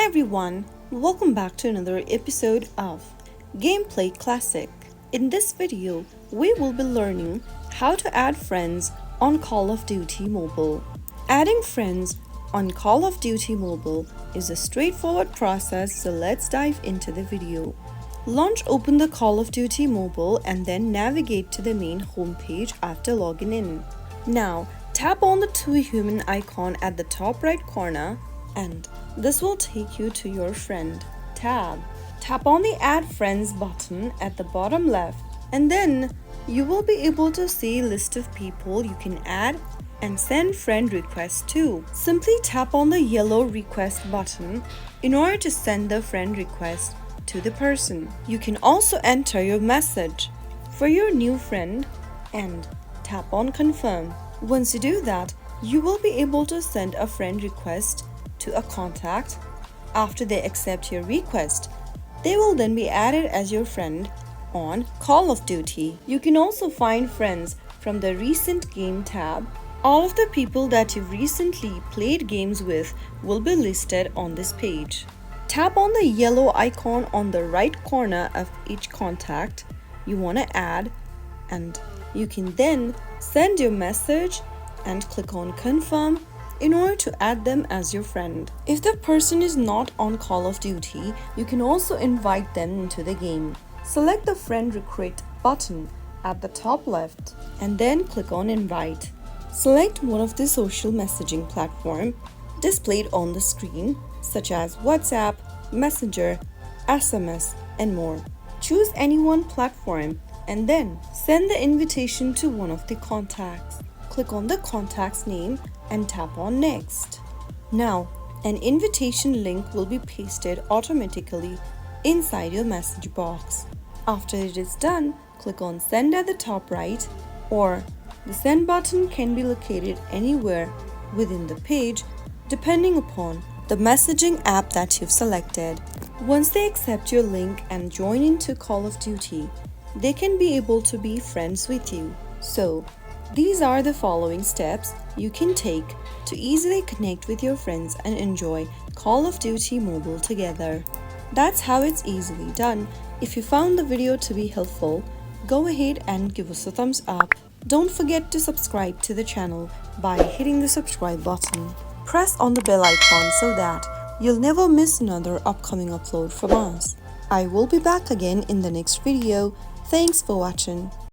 Hi everyone, welcome back to another episode of Gameplay Classic. In this video, we will be learning how to add friends on Call of Duty Mobile. Adding friends on Call of Duty Mobile is a straightforward process, so let's dive into the video. Open the Call of Duty Mobile and then navigate to the main homepage after logging in. Now, tap on the two human icon at the top right corner and this will take you to your friend tab. Tap on the Add Friends button at the bottom left and then you will be able to see a list of people you can add and send friend requests to. Simply tap on the yellow request button in order to send the friend request to the person. You can also enter your message for your new friend and tap on confirm. Once you do that, you will be able to send a friend request to a contact. After they accept your request, they will then be added as your friend on Call of Duty. You can also find friends from the Recent Game tab. All of the people that you've recently played games with will be listed on this page. Tap on the yellow icon on the right corner of each contact you want to add and you can then send your message and click on confirm in order to add them as your friend. If the person is not on Call of Duty, you can also invite them into the game. Select the friend request button at the top left and then click on invite. Select one of the social messaging platforms displayed on the screen such as WhatsApp, Messenger, SMS, and more. Choose any one platform and then send the invitation to one of the contacts. Click on the contact's name and tap on next. Now, an invitation link will be pasted automatically inside your message box. After it is done, click on send at the top right, or the send button can be located anywhere within the page depending upon the messaging app that you've selected. Once they accept your link and join into Call of Duty, they can be able to be friends with you. So, these are the following steps you can take to easily connect with your friends and enjoy Call of Duty Mobile together. That's how it's easily done. If you found the video to be helpful, go ahead and give us a thumbs up. Don't forget to subscribe to the channel by hitting the subscribe button. Press on the bell icon so that you'll never miss another upcoming upload from us. I will be back again in the next video. Thanks for watching.